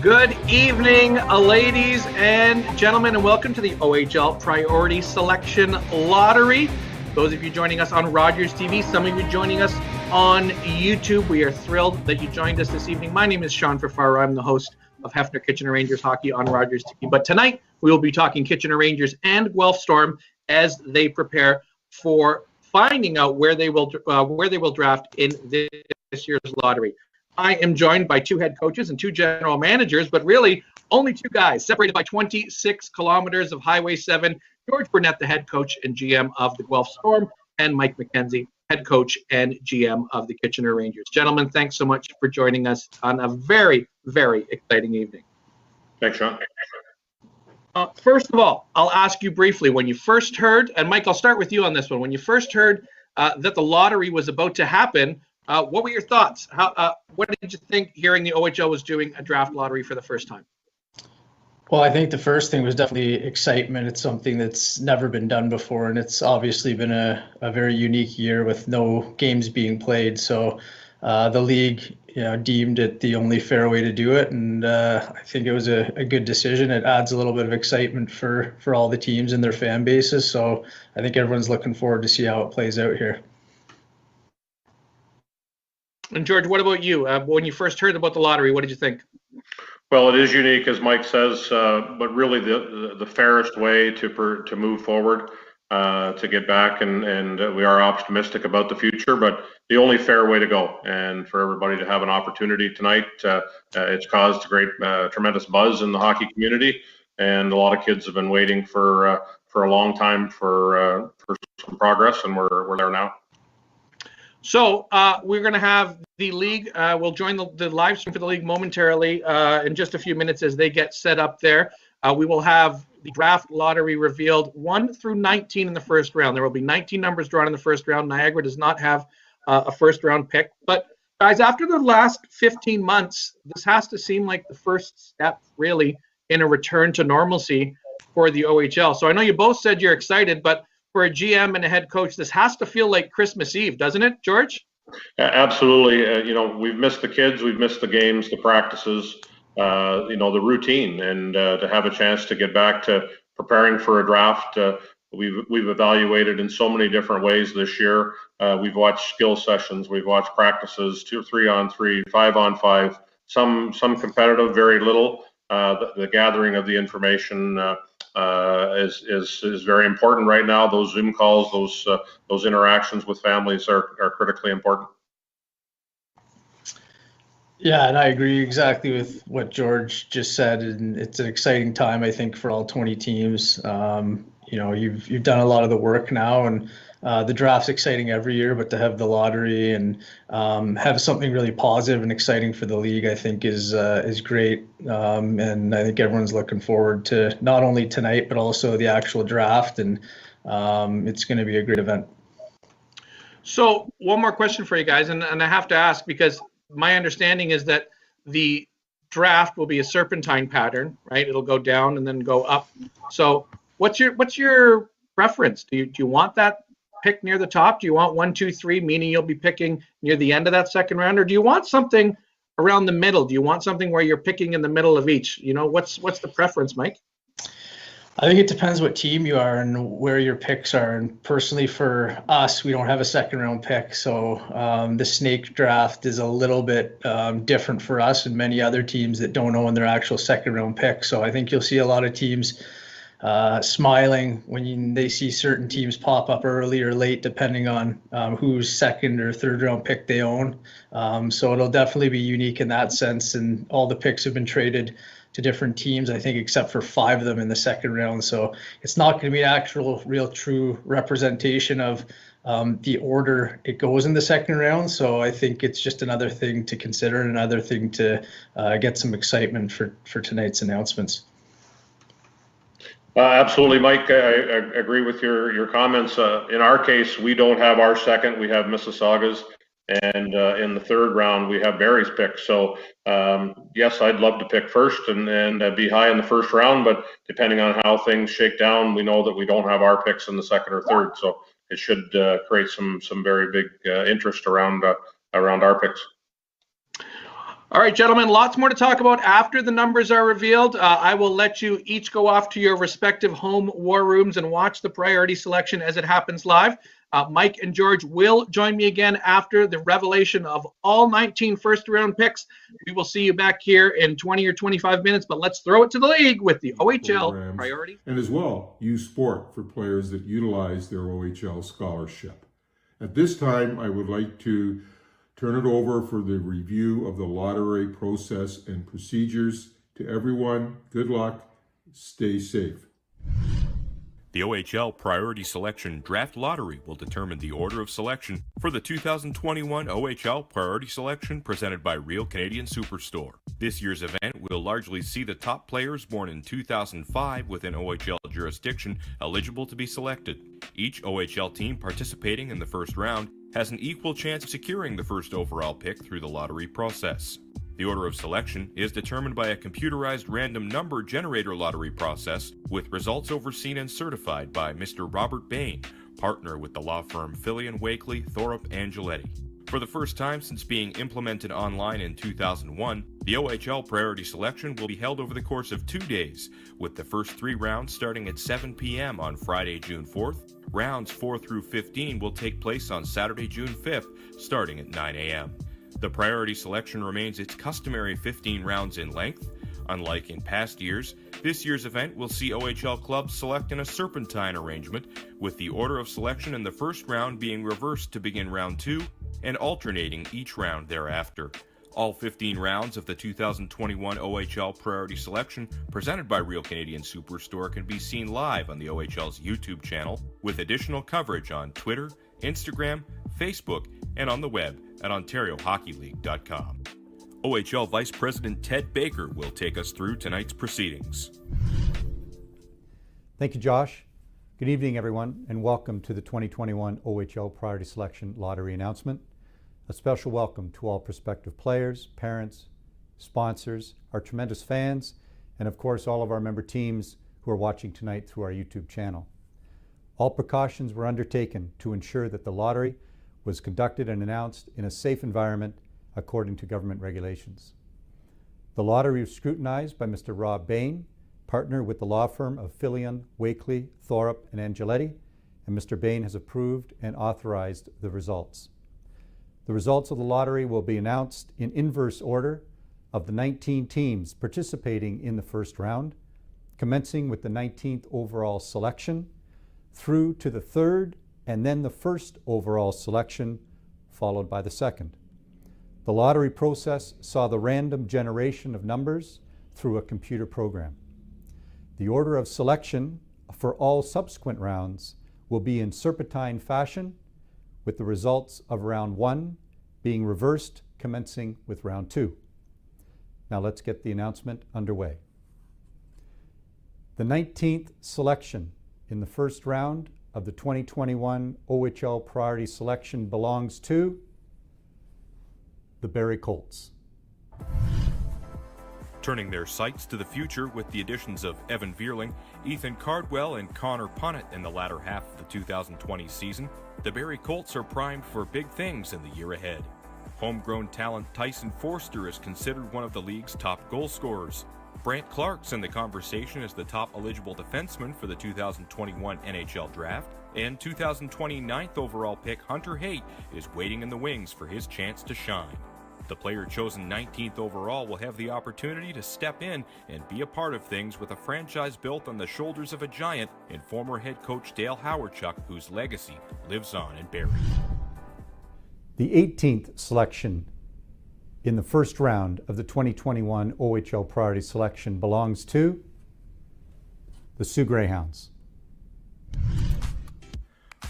Good evening, ladies and gentlemen, and welcome to the OHL Priority Selection Lottery. Those of you joining us on Rogers TV, some of you joining us on YouTube, we are thrilled that you joined us this evening. My name is Sean Fafaro. I'm the host of Hefner Kitchener Rangers Hockey on Rogers TV. But tonight, we will be talking Kitchener Rangers and Guelph Storm as they prepare for finding out where they will draft in this year's lottery. I am joined by two head coaches and two general managers, but really only two guys, separated by 26 kilometers of Highway 7. George Burnett, the head coach and GM of the Guelph Storm, and Mike McKenzie, head coach and GM of the Kitchener Rangers. Gentlemen, thanks so much for joining us on a very, very exciting evening. Thanks, Sean. First of all, I'll ask you briefly, when you first heard, and Mike, I'll start with you on this one. When you first heard that the lottery was about to happen, what were your thoughts? What did you think hearing the OHL was doing a draft lottery for the first time? Well, I think the first thing was definitely excitement. It's something that's never been done before, and it's obviously been a very unique year with no games being played. So the league, deemed it the only fair way to do it, and I think it was a good decision. It adds a little bit of excitement for all the teams and their fan bases. So I think everyone's looking forward to see how it plays out here. And George, what about you? When you first heard about the lottery, what did you think? Well, it is unique, as Mike says, but really the fairest way to move forward, to get back, and we are optimistic about the future, but the only fair way to go. And for everybody to have an opportunity tonight, it's caused a great, tremendous buzz in the hockey community, and a lot of kids have been waiting for a long time for some progress, and we're there now. So we're going to have the league. We'll join the live stream for the league momentarily in just a few minutes as they get set up there. We will have the draft lottery revealed 1 through 19 in the first round. There will be 19 numbers drawn in the first round. Niagara does not have a first round pick. But guys, after the last 15 months, this has to seem like the first step really in a return to normalcy for the OHL. So I know you both said you're excited, but for a GM and a head coach, this has to feel like Christmas Eve, doesn't it, George? Absolutely. We've missed the kids, we've missed the games, the practices, the routine, and to have a chance to get back to preparing for a draft. We've evaluated in so many different ways this year. We've watched skill sessions, we've watched practices, 2 or 3-on-3, 5-on-5, some competitive, very little. The gathering of the information is very important right now. Those Zoom calls, those interactions with families are critically important. Yeah, and I agree exactly with what George just said, and it's an exciting time, I think, for all 20 teams. You've done a lot of the work now, and the draft's exciting every year, but to have the lottery and have something really positive and exciting for the league, I think is great. And I think everyone's looking forward to not only tonight, but also the actual draft, and it's going to be a great event. So one more question for you guys, and I have to ask because my understanding is that the draft will be a serpentine pattern, right? It'll go down and then go up. So what's your preference? Do you want that pick near the top? Do you want 1, 2, 3, meaning you'll be picking near the end of that second round, or do you want something around the middle? Do you want something where you're picking in the middle of each? What's the preference, Mike? I think it depends what team you are and where your picks are. And personally, for us, we don't have a second round pick, so the snake draft is a little bit different for us and many other teams that don't own their actual second round pick. So I think you'll see a lot of teams smiling when they see certain teams pop up early or late, depending on whose second or third round pick they own. So it'll definitely be unique in that sense. And all the picks have been traded to different teams, I think, except for 5 of them in the second round. So it's not going to be an actual, real, true representation of the order it goes in the second round. So I think it's just another thing to consider, and another thing to get some excitement for tonight's announcements. Absolutely, Mike. I agree with your comments. In our case, we don't have our second. We have Mississauga's, and in the third round, we have Barry's pick. So yes, I'd love to pick first and be high in the first round. But depending on how things shake down, we know that we don't have our picks in the second or third. So it should create some very big interest around our picks. All right, gentlemen, lots more to talk about after the numbers are revealed. I will let you each go off to your respective home war rooms and watch the priority selection as it happens live. Mike and George will join me again after the revelation of all 19 first-round picks. We will see you back here in 20 or 25 minutes, but let's throw it to the league with the OHL programs, priority. and as well, use sport for players that utilize their OHL scholarship. At this time, I would like to turn it over for the review of the lottery process and procedures. To everyone, good luck, stay safe. The OHL Priority Selection Draft Lottery will determine the order of selection for the 2021 OHL Priority Selection presented by Real Canadian Superstore. This year's event will largely see the top players born in 2005 within OHL jurisdiction eligible to be selected. Each OHL team participating in the first round has an equal chance of securing the first overall pick through the lottery process. The order of selection is determined by a computerized random number generator lottery process, with results overseen and certified by Mr. Robert Bain, partner with the law firm Fillion Wakely Thorpe Angeletti. For the first time since being implemented online in 2001, the OHL priority selection will be held over the course of 2 days, with the first 3 rounds starting at 7 p.m. on Friday, June 4th. Rounds 4 through 15 will take place on Saturday, June 5th, starting at 9 a.m. The priority selection remains its customary 15 rounds in length. Unlike in past years, this year's event will see OHL clubs select in a serpentine arrangement, with the order of selection in the first round being reversed to begin round 2 and alternating each round thereafter. All 15 rounds of the 2021 OHL Priority Selection presented by Real Canadian Superstore can be seen live on the OHL's YouTube channel, with additional coverage on Twitter, Instagram, Facebook, and on the web at OntarioHockeyLeague.com. OHL Vice President Ted Baker will take us through tonight's proceedings. Thank you, Josh. Good evening, everyone, and welcome to the 2021 OHL Priority Selection Lottery announcement. A special welcome to all prospective players, parents, sponsors, our tremendous fans, and of course all of our member teams who are watching tonight through our YouTube channel. All precautions were undertaken to ensure that the lottery was conducted and announced in a safe environment according to government regulations. The lottery was scrutinized by Mr. Rob Bain, partner with the law firm of Fillion, Wakely, Thorpe, and Angeletti, and Mr. Bain has approved and authorized the results. The results of the lottery will be announced in inverse order of the 19 teams participating in the first round, commencing with the 19th overall selection, through to the third and then the first overall selection, followed by the second. The lottery process saw the random generation of numbers through a computer program. The order of selection for all subsequent rounds will be in serpentine fashion, with the results of round 1 being reversed, commencing with round 2. Now let's get the announcement underway. The 19th selection in the first round of the 2021 OHL Priority Selection belongs to the Barry Colts. Turning their sights to the future with the additions of Evan Vierling, Ethan Cardwell, and Connor Punnett in the latter half of the 2020 season, the Barry Colts are primed for big things in the year ahead. Homegrown talent Tyson Forster is considered one of the league's top goal scorers. Brant Clark's in the conversation as the top eligible defenseman for the 2021 NHL Draft, and 2020 9th overall pick Hunter Haight is waiting in the wings for his chance to shine. The player chosen 19th overall will have the opportunity to step in and be a part of things with a franchise built on the shoulders of a giant in former head coach Dale Hawerchuk, whose legacy lives on in Barrie. The 18th selection in the first round of the 2021 OHL Priority Selection belongs to the Sioux Greyhounds.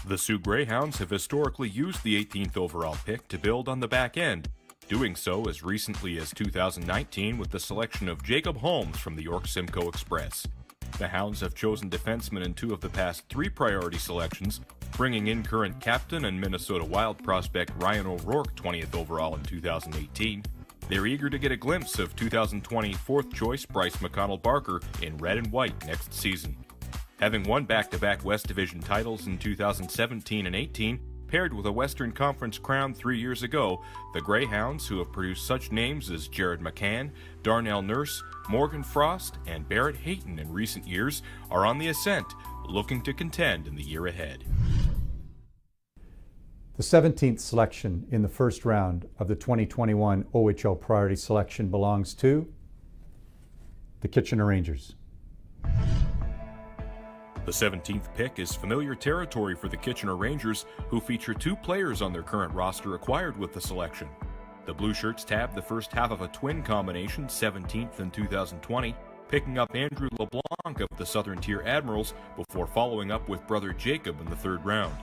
The Sioux Greyhounds have historically used the 18th overall pick to build on the back end, doing so as recently as 2019 with the selection of Jacob Holmes from the York Simcoe Express. The Hounds have chosen defensemen in 2 of the past 3 priority selections, bringing in current captain and Minnesota Wild prospect Ryan O'Rourke 20th overall in 2018. They're eager to get a glimpse of 2020 4th choice Bryce McConnell Barker in red and white next season. Having won back-to-back West Division titles in 2017 and 18, paired with a Western Conference crown 3 years ago, the Greyhounds, who have produced such names as Jared McCann, Darnell Nurse, Morgan Frost, and Barrett Hayton in recent years, are on the ascent, looking to contend in the year ahead. The 17th selection in the first round of the 2021 OHL Priority Selection belongs to the Kitchener Rangers. The 17th pick is familiar territory for the Kitchener Rangers, who feature 2 players on their current roster acquired with the selection. The Blue Shirts tabbed the first half of a twin combination, 17th in 2020, picking up Andrew LeBlanc of the Southern Tier Admirals before following up with brother Jacob in the 3rd round.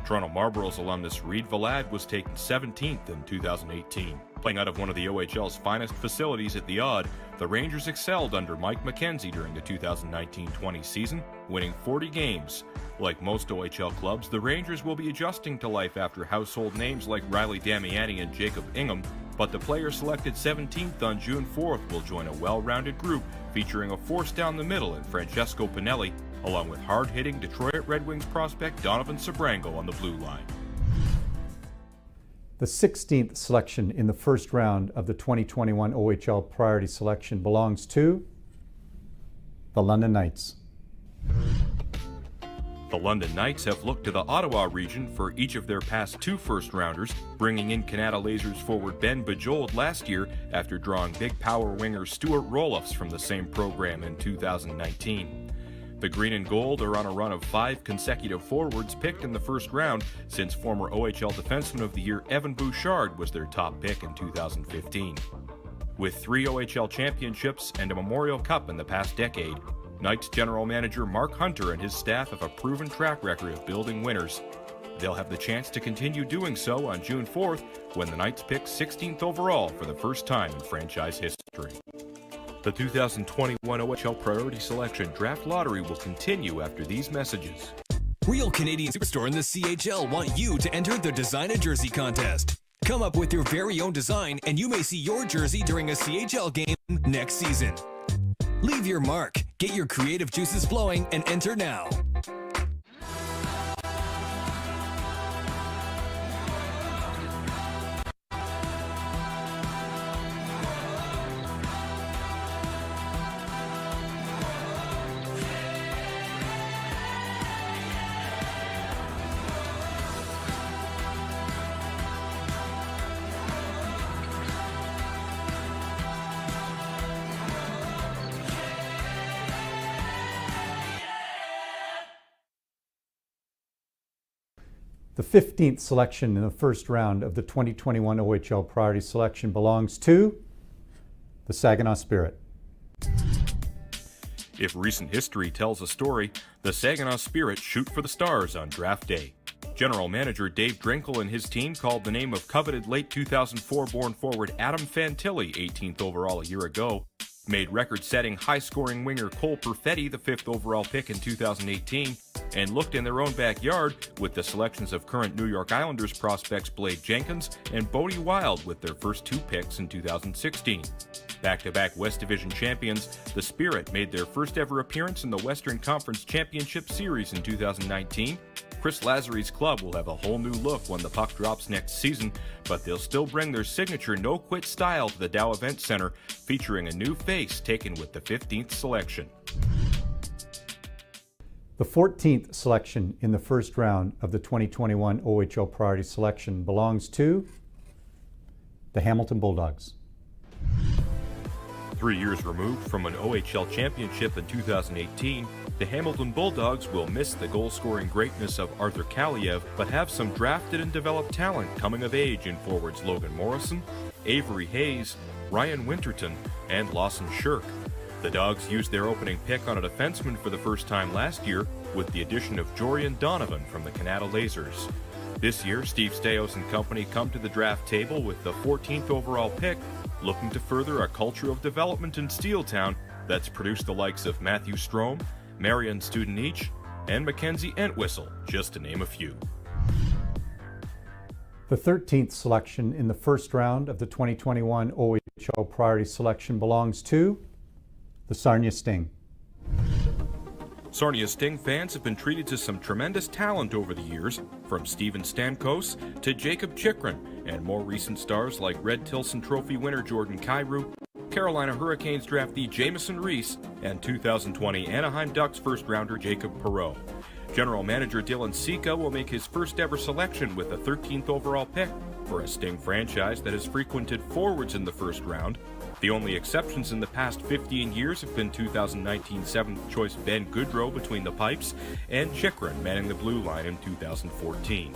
Toronto Marlboros alumnus Reed Valad was taken 17th in 2018. Playing out of one of the OHL's finest facilities at the Odd, the Rangers excelled under Mike McKenzie during the 2019-20 season, winning 40 games. Like most OHL clubs, the Rangers will be adjusting to life after household names like Riley Damiani and Jacob Ingham, but the player selected 17th on June 4th will join a well-rounded group featuring a force down the middle in Francesco Pinelli, along with hard-hitting Detroit Red Wings prospect Donovan Sabrango on the blue line. The 16th selection in the first round of the 2021 OHL Priority Selection belongs to the London Knights. The London Knights have looked to the Ottawa region for each of their past 2 first-rounders, bringing in Canada Lasers forward Ben Bajold last year after drawing big power winger Stuart Roloffs from the same program in 2019. The Green and Gold are on a run of 5 consecutive forwards picked in the first round since former OHL Defenseman of the Year Evan Bouchard was their top pick in 2015. With 3 OHL championships and a Memorial Cup in the past decade, Knights general manager Mark Hunter and his staff have a proven track record of building winners. They'll have the chance to continue doing so on June 4th when the Knights pick 16th overall for the first time in franchise history. The 2021 OHL Priority Selection Draft Lottery will continue after these messages. Real Canadian Superstore and the CHL want you to enter the Design a Jersey contest. Come up with your very own design and you may see your jersey during a CHL game next season. Leave your mark, get your creative juices flowing, and enter now. The 15th selection in the first round of the 2021 OHL Priority Selection belongs to the Saginaw Spirit. If recent history tells a story, the Saginaw Spirit shoot for the stars on draft day. General manager Dave Drinkle and his team called the name of coveted late 2004 born forward Adam Fantilli 18th overall a year ago, made record-setting high-scoring winger Cole Perfetti the 5th overall pick in 2018, and looked in their own backyard with the selections of current New York Islanders prospects Blade Jenkins and Bodie Wild with their first 2 picks in 2016. Back-to-back West Division champions, the Spirit made their first ever appearance in the Western Conference Championship Series in 2019. Chris Lazary's club will have a whole new look when the puck drops next season, but they'll still bring their signature no-quit style to the Dow Event Center, featuring a new face taken with the 15th selection. The 14th selection in the first round of the 2021 OHL Priority Selection belongs to the Hamilton Bulldogs. 3 years removed from an OHL championship in 2018, the Hamilton Bulldogs will miss the goal-scoring greatness of Arthur Kaliev, but have some drafted and developed talent coming of age in forwards Logan Morrison, Avery Hayes, Ryan Winterton, and Lawson Shirk. The Dogs used their opening pick on a defenseman for the first time last year with the addition of Jorian Donovan from the Canada Lasers. This year, Steve Staios and company come to the draft table with the 14th overall pick, looking to further a culture of development in Steeltown that's produced the likes of Matthew Strome, Marion Studenich, and Mackenzie Entwistle, just to name a few. The 13th selection in the first round of the 2021 OHL Priority Selection belongs to the Sarnia Sting. Sarnia Sting fans have been treated to some tremendous talent over the years, from Steven Stamkos to Jacob Chychrun, and more recent stars like Red Tilson Trophy winner Jordan Kyrou, Carolina Hurricanes draftee Jamison Reese, and 2020 Anaheim Ducks first-rounder Jacob Perreault. General Manager Dylan Sika will make his first ever selection with the 13th overall pick for a Sting franchise that has frequented forwards in the first round. The only exceptions in the past 15 years have been 2019 7th choice Ben Goodrow between the pipes and Chychrun manning the blue line in 2014.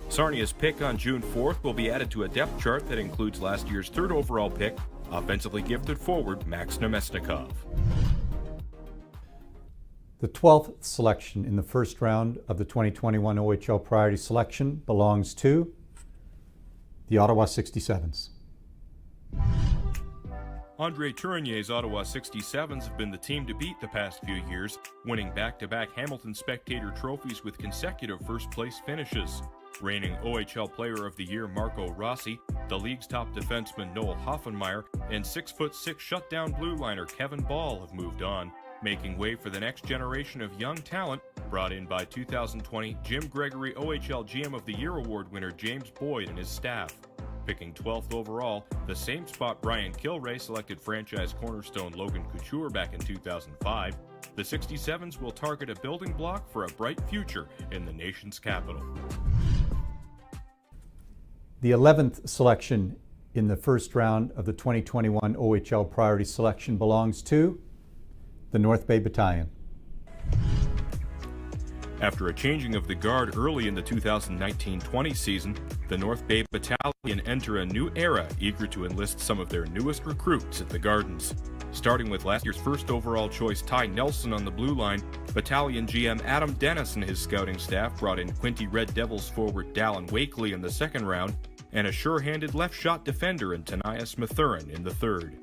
Sarnia's pick on June 4th will be added to a depth chart that includes last year's third overall pick, offensively gifted forward Max Nemesnikov. The 12th selection in the first round of the 2021 OHL Priority Selection belongs to the Ottawa 67s. Andre Tournier's Ottawa 67s have been the team to beat the past few years, winning back-to-back Hamilton Spectator trophies with consecutive first-place finishes. Reigning OHL Player of the Year Marco Rossi, the league's top defenseman Noel Hoffenmeyer, and 6'6" shutdown blue liner Kevin Ball have moved on, making way for the next generation of young talent brought in by 2020 Jim Gregory OHL GM of the Year Award winner James Boyd and his staff. Picking 12th overall, the same spot Brian Kilray selected franchise cornerstone Logan Couture back in 2005, the 67s will target a building block for a bright future in the nation's capital. The 11th selection in the first round of the 2021 OHL Priority Selection belongs to the North Bay Battalion. After a changing of the guard early in the 2019-20 season, the North Bay Battalion enter a new era, eager to enlist some of their newest recruits at the Gardens. Starting with last year's first overall choice Ty Nelson on the blue line, Battalion GM Adam Dennis and his scouting staff brought in Quinty Red Devils forward Dallin Wakely in the second round, and a sure-handed left-shot defender in Tanias Mathurin in the third.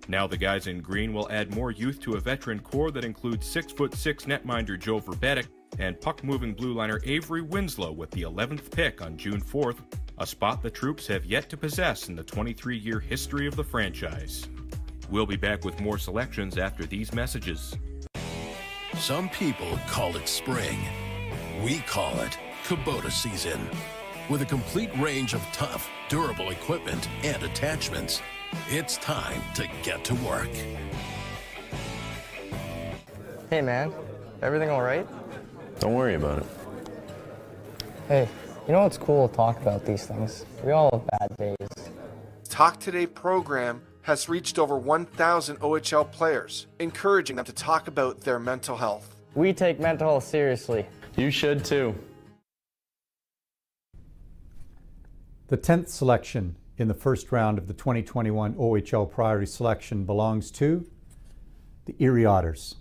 Now the guys in green will add more youth to a veteran core that includes 6'6" netminder Joe Verbetic and puck-moving blue liner Avery Winslow with the 11th pick on June 4th, a spot the troops have yet to possess in the 23-year history of the franchise. We'll be back with more selections after these messages. Some people call it spring. We call it Kubota season. With a complete range of tough, durable equipment and attachments, it's time to get to work. Hey man, everything all right? Don't worry about it. Hey, you know it's cool to talk about these things. We all have bad days. Talk Today program has reached over 1,000 OHL players, encouraging them to talk about their mental health. We take mental health seriously. You should too. The 10th selection in the first round of the 2021 OHL Priority Selection belongs to the Erie Otters.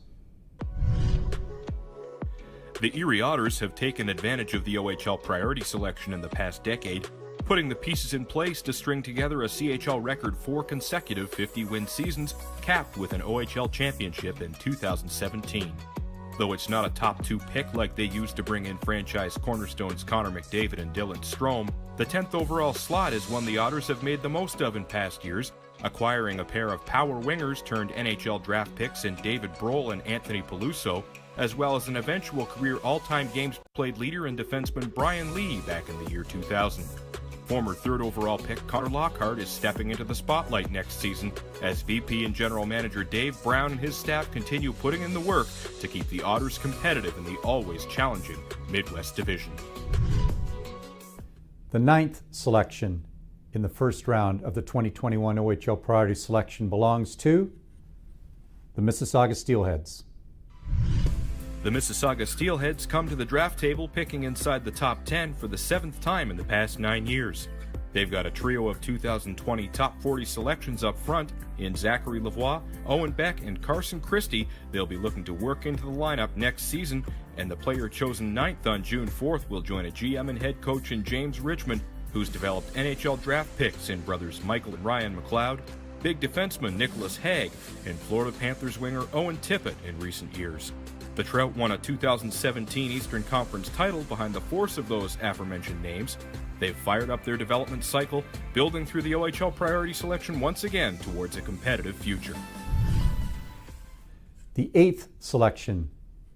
The Erie Otters have taken advantage of the OHL Priority Selection in the past decade, putting the pieces in place to string together a CHL record 4 consecutive 50-win seasons, capped with an OHL championship in 2017. Though it's not a top 2 pick like they used to bring in franchise cornerstones Connor McDavid and Dylan Strome, the 10th overall slot is one the Otters have made the most of in past years, acquiring a pair of power wingers turned NHL draft picks in David Brohl and Anthony Peluso, as well as an eventual career all-time games played leader and defenseman Brian Lee back in the year 2000. Former third overall pick Connor Lockhart is stepping into the spotlight next season as VP and General Manager Dave Brown and his staff continue putting in the work to keep the Otters competitive in the always challenging Midwest Division. The 9th selection in the first round of the 2021 OHL Priority Selection belongs to the Mississauga Steelheads. The Mississauga Steelheads come to the draft table picking inside the top 10 for the 7th time in the past 9 years. They've got a trio of 2020 top 40 selections up front in Zachary Lavoie, Owen Beck, and Carson Christie. They'll be looking to work into the lineup next season, and the player chosen 9th on June 4th will join a GM and head coach in James Richmond, who's developed NHL draft picks in brothers Michael and Ryan McLeod, big defenseman Nicholas Haig, and Florida Panthers winger Owen Tippett in recent years. The Trout won a 2017 Eastern Conference title behind the force of those aforementioned names. They've fired up their development cycle, building through the OHL Priority Selection once again towards a competitive future. The 8th selection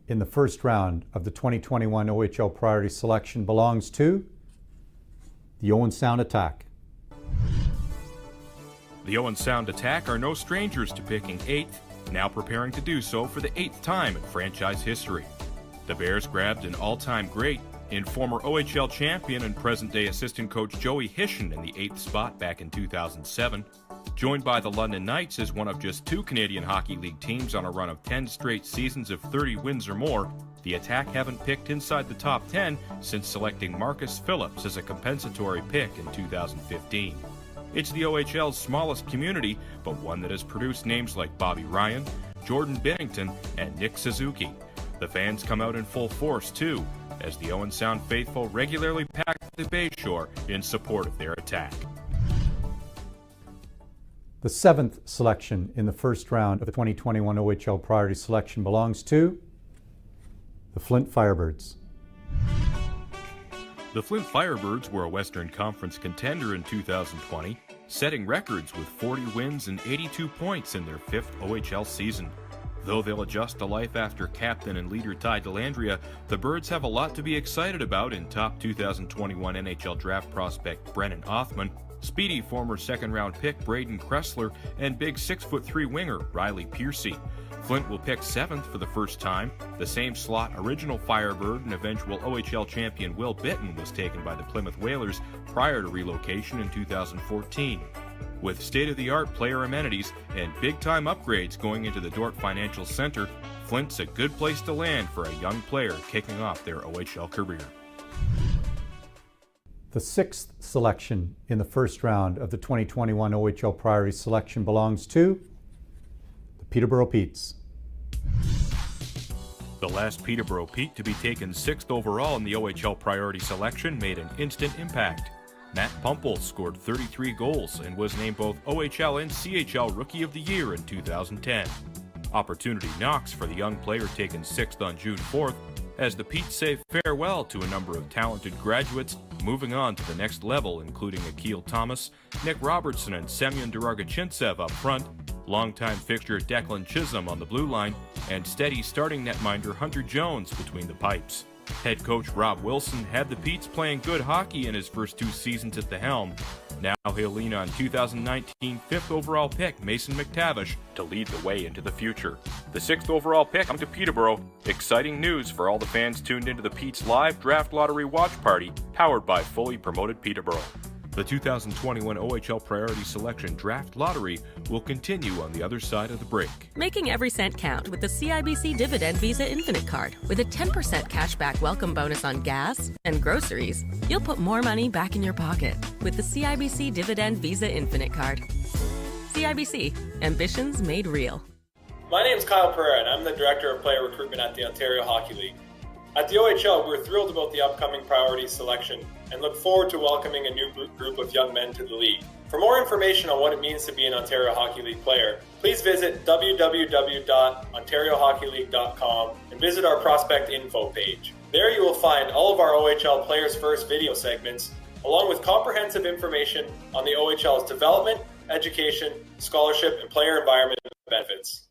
in the first round of the 2021 OHL Priority Selection belongs to the Owen Sound Attack. The Owen Sound Attack are no strangers to picking 8th, now preparing to do so for the 8th time in franchise history. The Bears grabbed an all-time great in former OHL champion and present-day assistant coach Joey Hishin in the 8th spot back in 2007. Joined by the London Knights as one of just 2 Canadian Hockey League teams on a run of 10 straight seasons of 30 wins or more, the Attack haven't picked inside the top 10 since selecting Marcus Phillips as a compensatory pick in 2015. It's the OHL's smallest community, but one that has produced names like Bobby Ryan, Jordan Binnington, and Nick Suzuki. The fans come out in full force, too, as the Owen Sound faithful regularly pack the Bayshore in support of their Attack. The 7th selection in the first round of the 2021 OHL Priority Selection belongs to the Flint Firebirds. The Flint Firebirds were a Western Conference contender in 2020, setting records with 40 wins and 82 points in their 5th OHL season. Though they'll adjust to life after captain and leader Ty Dellandrea, the Birds have a lot to be excited about in top 2021 NHL draft prospect Brennan Othman, speedy former second-round pick Braden Kressler, and big 6'3" winger Riley Piercy. Flint will pick 7th for the first time. The same slot original Firebird and eventual OHL champion Will Bitton was taken by the Plymouth Whalers prior to relocation in 2014. With state-of-the-art player amenities and big-time upgrades going into the Dordt Financial Center, Flint's a good place to land for a young player kicking off their OHL career. The 6th selection in the first round of the 2021 OHL Priority Selection belongs to the Peterborough Petes. The last Peterborough Pete to be taken 6th overall in the OHL Priority Selection made an instant impact. Matt Pumpel scored 33 goals and was named both OHL and CHL Rookie of the Year in 2010. Opportunity knocks for the young player taken 6th on June 4th as the Petes say farewell to a number of talented graduates moving on to the next level, including Akil Thomas, Nick Robertson, and Semyon Duragachintsev up front, longtime fixture Declan Chisholm on the blue line, and steady starting netminder Hunter Jones between the pipes. Head coach Rob Wilson had the Petes playing good hockey in his first 2 seasons at the helm. Now he'll lean on 2019 5th overall pick Mason McTavish to lead the way into the future. The 6th overall pick comes to Peterborough. Exciting news for all the fans tuned into the Petes live draft lottery watch party powered by fully promoted Peterborough. The 2021 OHL Priority Selection Draft Lottery will continue on the other side of the break. Making every cent count with the CIBC Dividend Visa Infinite Card. With a 10% cashback welcome bonus on gas and groceries, you'll put more money back in your pocket with the CIBC Dividend Visa Infinite Card. CIBC, ambitions made real. My name's Kyle Pereira, and I'm the Director of Player Recruitment at the Ontario Hockey League. At the OHL, we're thrilled about the upcoming priority selection and look forward to welcoming a new group of young men to the league. For more information on what it means to be an Ontario Hockey League player, please visit www.ontariohockeyleague.com and visit our prospect info page. There you will find all of our OHL Players First video segments, along with comprehensive information on the OHL's development, education, scholarship, and player environment benefits.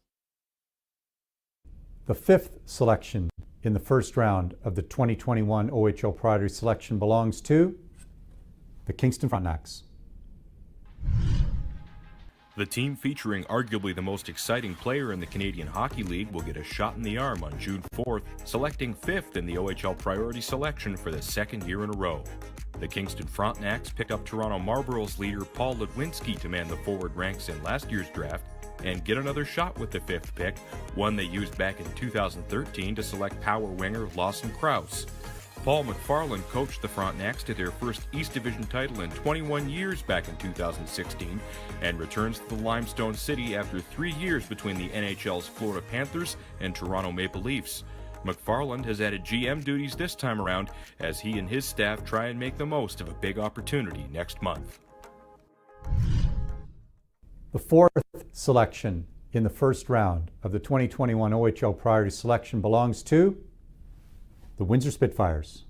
The 5th selection in the first round of the 2021 OHL Priority Selection belongs to the Kingston Frontenacs. The team featuring arguably the most exciting player in the Canadian Hockey League will get a shot in the arm on June 4th, selecting 5th in the OHL Priority Selection for the 2nd year in a row. The Kingston Frontenacs picked up Toronto Marlborough's leader Paul Ludwinski to man the forward ranks in last year's draft and get another shot with the 5th pick, one they used back in 2013 to select power winger Lawson Krause. Paul McFarland coached the Frontenacs to their first East Division title in 21 years back in 2016 and returns to the Limestone City after 3 years between the NHL's Florida Panthers and Toronto Maple Leafs. McFarland has added GM duties this time around as he and his staff try and make the most of a big opportunity next month. The 4th selection in the first round of the 2021 OHL Priority Selection belongs to the Windsor Spitfires.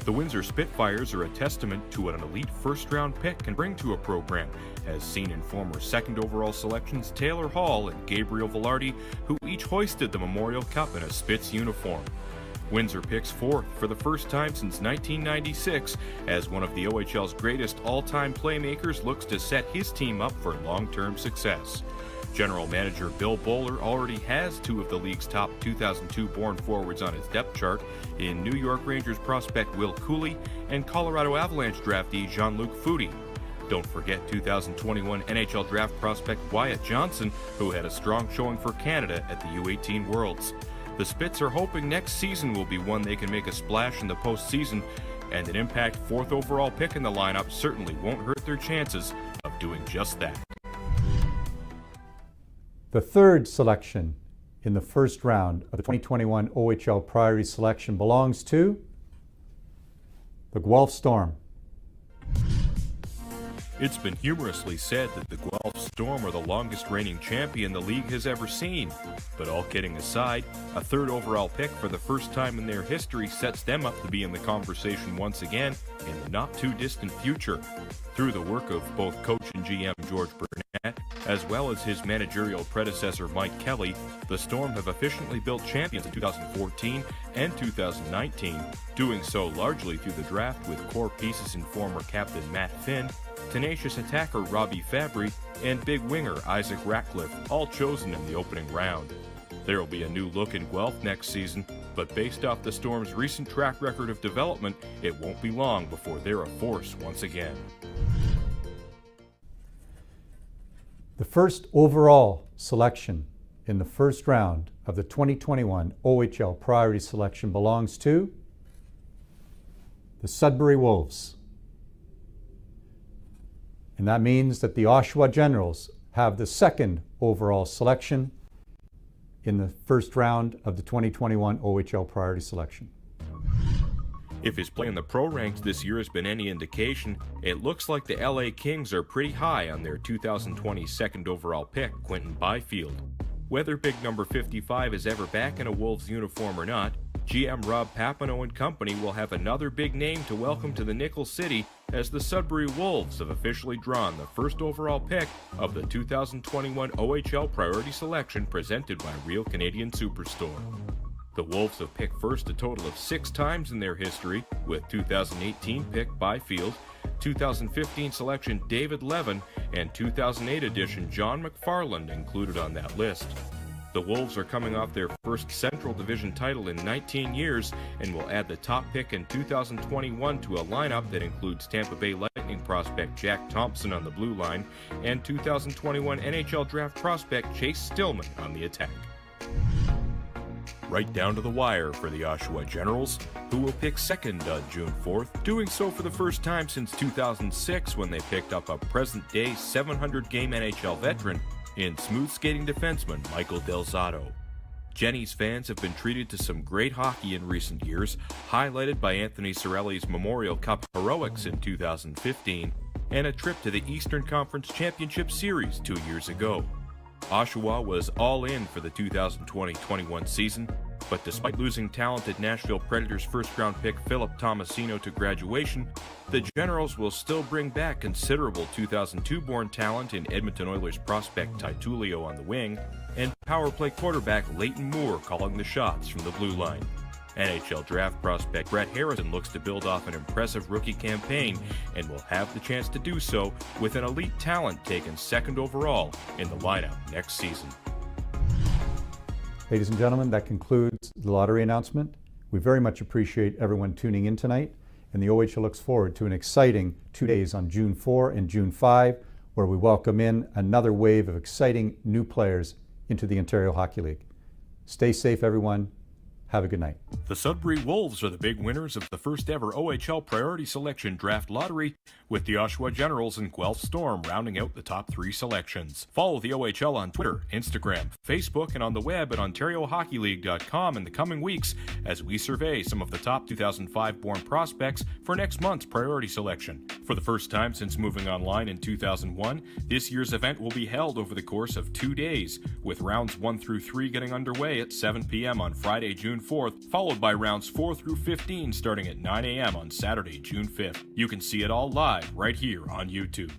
The Windsor Spitfires are a testament to what an elite first-round pick can bring to a program, as seen in former second overall selections Taylor Hall and Gabriel Velarde, who each hoisted the Memorial Cup in a Spits uniform. Windsor picks fourth for the first time since 1996, as one of the OHL's greatest all-time playmakers looks to set his team up for long-term success. General Manager Bill Bowler already has two of the league's top 2002-born forwards on his depth chart in New York Rangers prospect Will Cooley and Colorado Avalanche draftee Jean-Luc Foudy. Don't forget 2021 NHL draft prospect Wyatt Johnson, who had a strong showing for Canada at the U18 Worlds. The Spits are hoping next season will be one they can make a splash in the postseason, and an impact fourth overall pick in the lineup certainly won't hurt their chances of doing just that. The third selection in the first round of the 2021 OHL Priority Selection belongs to the Guelph Storm. It's been humorously said that the Guelph Storm are the longest reigning champion the league has ever seen. But all kidding aside, a third overall pick for the first time in their history sets them up to be in the conversation once again in the not-too-distant future. Through the work of both coach and GM George Burnett, as well as his managerial predecessor Mike Kelly, the Storm have efficiently built champions in 2014 and 2019, doing so largely through the draft with core pieces in former captain Matt Finn, tenacious attacker Robbie Fabry, and big winger Isaac Ratcliffe, all chosen in the opening round. There will be a new look in Guelph next season, but based off the Storm's recent track record of development, it won't be long before they're a force once again. The first overall selection in the first round of the 2021 OHL Priority Selection belongs to the Sudbury Wolves. And that means that the Oshawa Generals have the second overall selection in the first round of the 2021 OHL Priority Selection. If his play in the pro ranks this year has been any indication, it looks like the LA Kings are pretty high on their 2020 second overall pick, Quinton Byfield. Whether big number 55 is ever back in a Wolves uniform or not, GM Rob Papineau and company will have another big name to welcome to the Nickel City, as the Sudbury Wolves have officially drawn the first overall pick of the 2021 OHL Priority Selection presented by Real Canadian Superstore. The Wolves have picked first a total of 6 times in their history, with 2018 pick Byfield, 2015 selection David Levin, and 2008 edition John McFarland included on that list. The Wolves are coming off their first Central Division title in 19 years and will add the top pick in 2021 to a lineup that includes Tampa Bay Lightning prospect Jack Thompson on the blue line and 2021 NHL draft prospect Chase Stillman on the attack. Right down to the wire for the Oshawa Generals, who will pick second on June 4th, doing so for the first time since 2006 when they picked up a present-day 700-game NHL veteran in smooth-skating defenseman Michael Del Zotto. Jenny's fans have been treated to some great hockey in recent years, highlighted by Anthony Cirelli's Memorial Cup heroics in 2015 and a trip to the Eastern Conference Championship Series 2 years ago. Oshawa was all in for the 2020-21 season, but despite losing talented Nashville Predators first-round pick Philip Tomasino to graduation, the Generals will still bring back considerable 2002-born talent in Edmonton Oilers prospect Ty Tullio on the wing, and power play quarterback Leighton Moore calling the shots from the blue line. NHL draft prospect Brett Harrison looks to build off an impressive rookie campaign and will have the chance to do so with an elite talent taken second overall in the lineup next season. Ladies and gentlemen, that concludes the lottery announcement. We very much appreciate everyone tuning in tonight, and the OHL looks forward to an exciting 2 days on June 4 and June 5, where we welcome in another wave of exciting new players into the Ontario Hockey League. Stay safe, everyone. Have a good night. The Sudbury Wolves are the big winners of the first ever OHL Priority Selection Draft Lottery, with the Oshawa Generals and Guelph Storm rounding out the top 3 selections. Follow the OHL on Twitter, Instagram, Facebook, and on the web at OntarioHockeyLeague.com in the coming weeks as we survey some of the top 2005-born prospects for next month's priority selection. For the first time since moving online in 2001, this year's event will be held over the course of 2 days, with rounds 1 through 3 getting underway at 7 p.m. on Friday, June June 4th, followed by rounds 4 through 15 starting at 9 a.m. on Saturday, June 5th. You can see it all live right here on YouTube.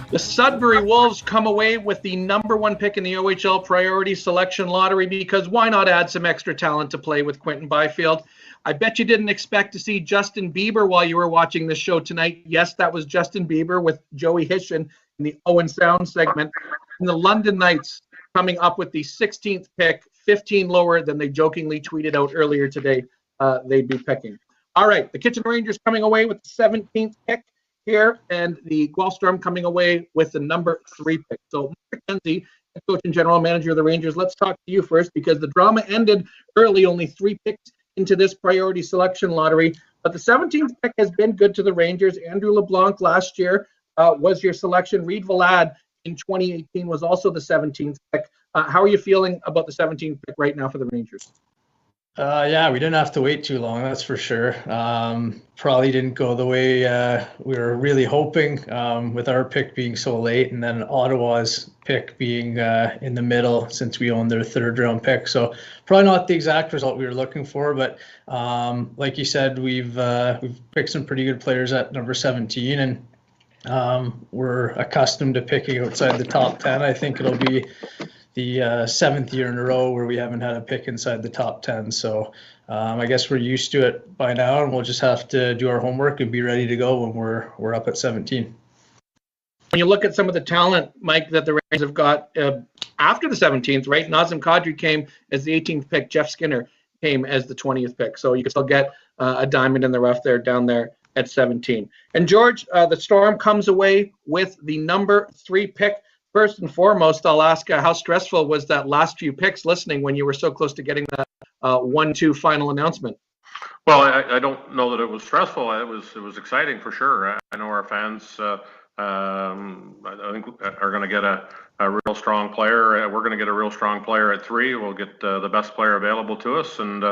The Sudbury Wolves come away with the #1 pick in the OHL Priority Selection Lottery because why not add some extra talent to play with Quinton Byfield? I bet you didn't expect to see Justin Bieber while you were watching this show tonight. Yes, that was Justin Bieber with Joey Hishin in the Owen Sound segment. And the London Knights coming up with the 16th pick, 15 lower than they jokingly tweeted out earlier today they'd be picking. All right, the Kitchener Rangers coming away with the 17th pick here, and the Guelph Storm coming away with the #3 pick. So, Mark McKenzie, coach and general manager of the Rangers, let's talk to you first because the drama ended early, only 3 picks into this priority selection lottery. But the 17th pick has been good to the Rangers. Andrew LeBlanc last year was your selection. Reed Vlad in 2018 was also the 17th pick. How are you feeling about the 17th pick right now for the Rangers? Yeah, we didn't have to wait too long, that's for sure. Probably didn't go the way we were really hoping with our pick being so late, and then Ottawa's pick being in the middle since we owned their 3rd round pick. So probably not the exact result we were looking for, but like you said, we've picked some pretty good players at number 17, and we're accustomed to picking outside the top 10. I think it'll be the 7th year in a row where we haven't had a pick inside the top 10. So I guess we're used to it by now, and we'll just have to do our homework and be ready to go when we're up at 17. When you look at some of the talent, Mike, that the Rangers have got after the 17th, right? Nazem Kadri came as the 18th pick. Jeff Skinner came as the 20th pick. So you can still get a diamond in the rough there down there at 17. And George, the Storm comes away with the #3 pick. First and foremost, I'll ask how stressful was that last few picks listening when you were so close to getting that 1-2 final announcement? Well, I don't know that it was stressful. It was exciting for sure. I know our fans, I think, are going to get a real strong player. We're going to get a real strong player at 3. We'll get the best player available to us, and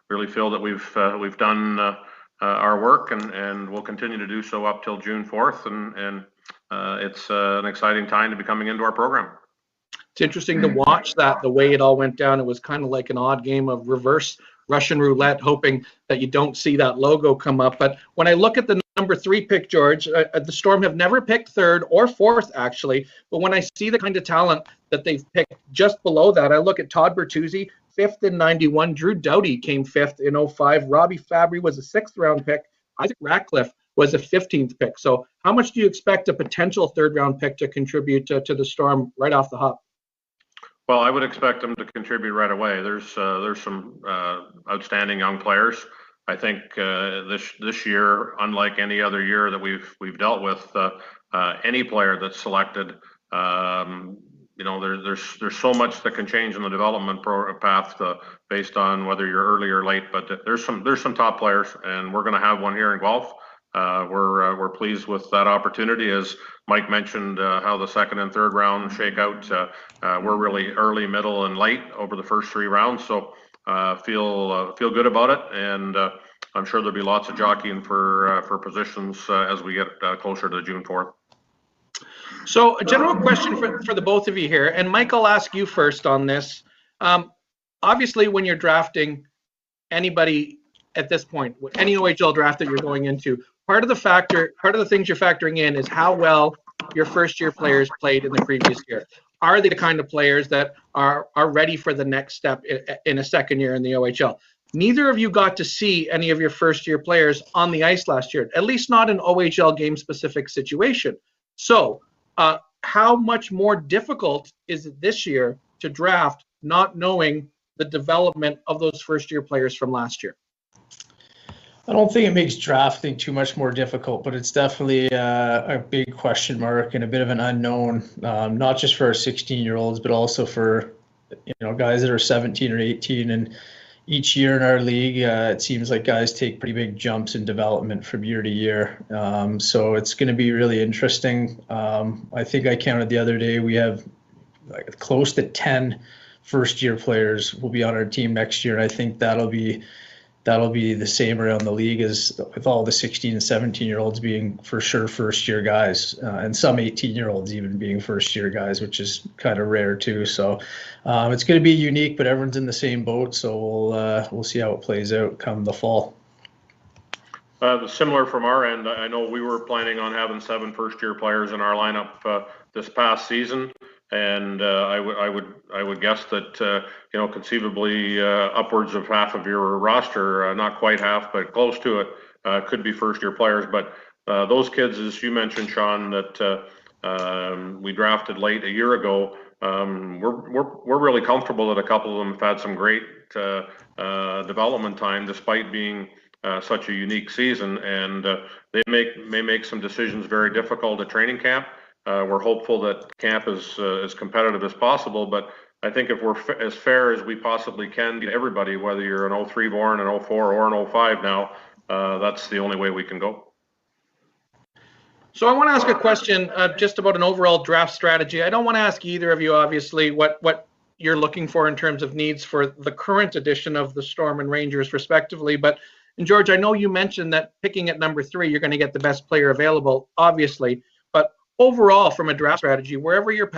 really feel that we've done our work, and we'll continue to do so up till June 4th. And it's an exciting time to be coming into our program. It's interesting to watch that, the way it all went down. It was kind of like an odd game of reverse Russian roulette, hoping that you don't see that logo come up. But when I look at the #3 pick, George, the Storm have never picked 3rd or 4th, actually. But when I see the kind of talent that they've picked just below that, I look at Todd Bertuzzi, 5th in 91. Drew Doughty came 5th in 05. Robbie Fabry was a 6th round pick. Isaac Ratcliffe was a 15th pick. So how much do you expect a potential 3rd round pick to contribute to the Storm right off the hop? Well, I would expect them to contribute right away. There's some outstanding young players. I think this year, unlike any other year that we've dealt with, any player that's selected, there's so much that can change in the development path based on whether you're early or late. But there's some top players, and we're going to have one here in Guelph. We're pleased with that opportunity. As Mike mentioned, how the 2nd and 3rd round shake out. We're really early, middle, and late over the first 3 rounds. So feel good about it, and I'm sure there'll be lots of jockeying for positions as we get closer to June 4th. So a general question for the both of you here, and Mike, I'll ask you first on this. Obviously, when you're drafting anybody at this point, any OHL draft that you're going into, part of the things you're factoring in is how well your first-year players played in the previous year. Are they the kind of players that are ready for the next step in a second year in the OHL? neither of you got to see any of your first-year players on the ice last year, at least not an OHL game-specific situation. So how much more difficult is it this year to draft not knowing the development of those first-year players from last year? I don't think it makes drafting too much more difficult, but it's definitely a big question mark and a bit of an unknown, not just for our 16-year-olds, but also for guys that are 17 or 18. And each year in our league, it seems like guys take pretty big jumps in development from year to year. So it's going to be really interesting. I think I counted the other day, we have close to 10 first-year players will be on our team next year, and I think that'll be the same around the league as with all the 16 and 17-year-olds being for sure first-year guys, and some 18-year-olds even being first-year guys, which is kind of rare too. So it's going to be unique, but everyone's in the same boat. So we'll see how it plays out come the fall. Similar from our end, I know we were planning on having 7 first-year players in our lineup this past season. And I would guess that conceivably upwards of half of your roster, not quite half, but close to it, could be first-year players. But those kids, as you mentioned, Sean, that we drafted late a year ago, we're really comfortable that a couple of them have had some great development time, despite being such a unique season, and they may make some decisions very difficult at training camp. We're hopeful that camp is as competitive as possible, but I think if we're as fair as we possibly can to everybody, whether you're an 03 born, an 04, or an 05 now, that's the only way we can go. So I want to ask a question just about an overall draft strategy. I don't want to ask either of you, obviously, what you're looking for in terms of needs for the current edition of the Storm and Rangers, respectively. But, and George, I know you mentioned that picking at number 3, you're going to get the best player available, obviously. But overall, from a draft strategy, wherever you're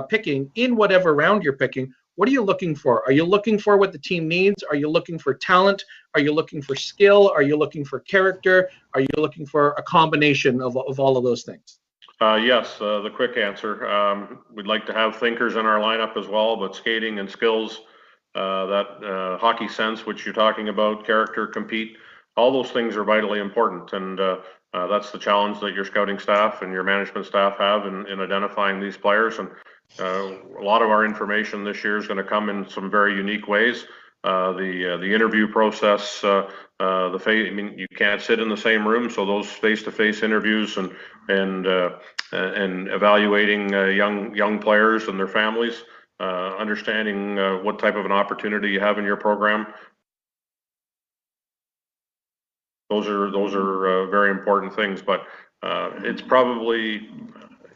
picking, in whatever round you're picking, what are you looking for? Are you looking for what the team needs? Are you looking for talent? Are you looking for skill? Are you looking for character? Are you looking for a combination of all of those things? Yes, the quick answer. We'd like to have thinkers in our lineup as well, but skating and skills, that hockey sense, which you're talking about, character, compete, all those things are vitally important. And that's the challenge that your scouting staff and your management staff have in identifying these players. And a lot of our information this year is going to come in some very unique ways. The interview process, you can't sit in the same room, so those face-to-face interviews and evaluating young players and their families, understanding what type of an opportunity you have in your program. Those are very important things, but it's probably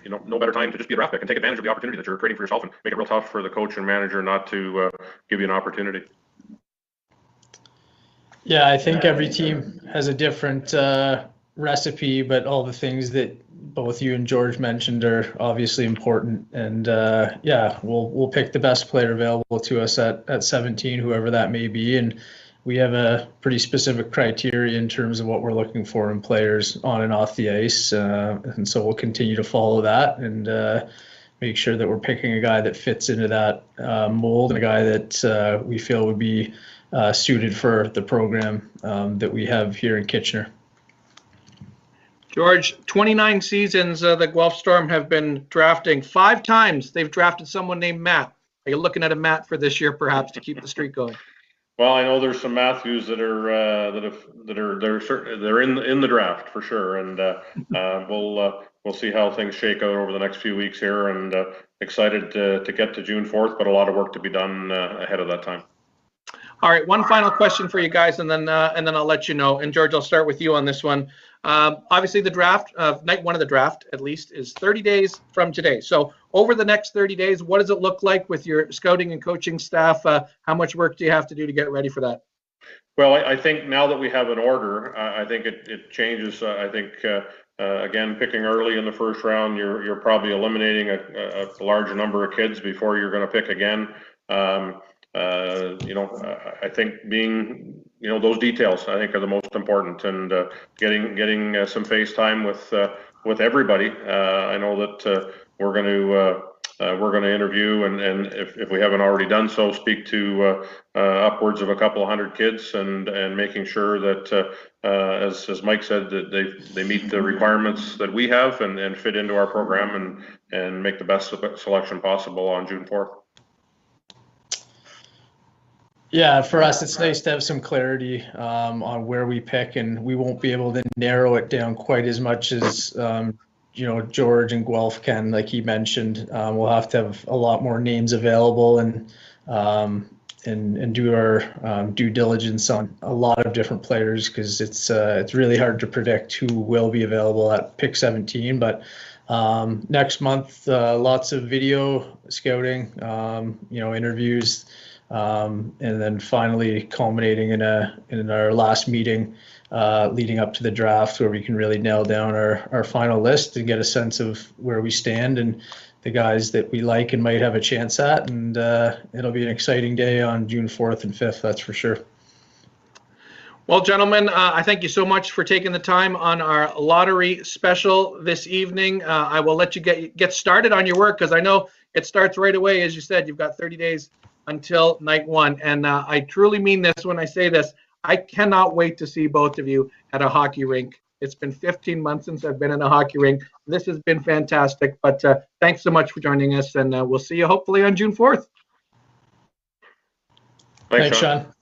no better time to just be a draft pick and take advantage of the opportunity that you're creating for yourself and make it real tough for the coach and manager not to give you an opportunity. Yeah, I think every team has a different recipe, but all the things that both you and George mentioned are obviously important. And we'll pick the best player available to us at 17, whoever that may be. And we have a pretty specific criteria in terms of what we're looking for in players on and off the ice. And so we'll continue to follow that and make sure that we're picking a guy that fits into that mold, and a guy that we feel would be suited for the program that we have here in Kitchener. George, 29 seasons the Guelph Storm have been drafting. 5 times they've drafted someone named Matt. Are you looking at a Matt for this year, perhaps, to keep the streak going? Well, I know there's some Matthews that are they're in the draft for sure, and we'll see how things shake out over the next few weeks here, and excited to get to June 4th, but a lot of work to be done ahead of that time. All right, one final question for you guys, and then I'll let you know. And George, I'll start with you on this one. Obviously, the draft, night one of the draft, at least, is 30 days from today. So over the next 30 days, what does it look like with your scouting and coaching staff? How much work do you have to do to get ready for that? Well, I think now that we have an order, I think it changes. I think, again, picking early in the first round, you're probably eliminating a larger number of kids before you're going to pick again. I think being, those details, I think, are the most important, and getting some face time with everybody. I know that we're going to we're going to interview and if we haven't already done so, speak to upwards of a couple of hundred kids and making sure that as Mike said, that they meet the requirements that we have and fit into our program and make the best selection possible on June 4th. Yeah, for us, it's nice to have some clarity on where we pick, and we won't be able to narrow it down quite as much as George and Guelph can, like he mentioned. We'll have to have a lot more names available and do our due diligence on a lot of different players, because it's really hard to predict who will be available at pick 17. But next month, lots of video scouting, interviews. And then finally culminating in our last meeting leading up to the draft, where we can really nail down our final list and get a sense of where we stand and the guys that we like and might have a chance at. And it'll be an exciting day on June 4th and 5th, that's for sure. Well, gentlemen, I thank you so much for taking the time on our lottery special this evening. I will let you get started on your work, because I know it starts right away. As you said, you've got 30 days until night one. And I truly mean this when I say this. I cannot wait to see both of you at a hockey rink. It's been 15 months since I've been in a hockey rink. This has been fantastic. But thanks so much for joining us, and we'll see you hopefully on June 4th. Thanks, Sean.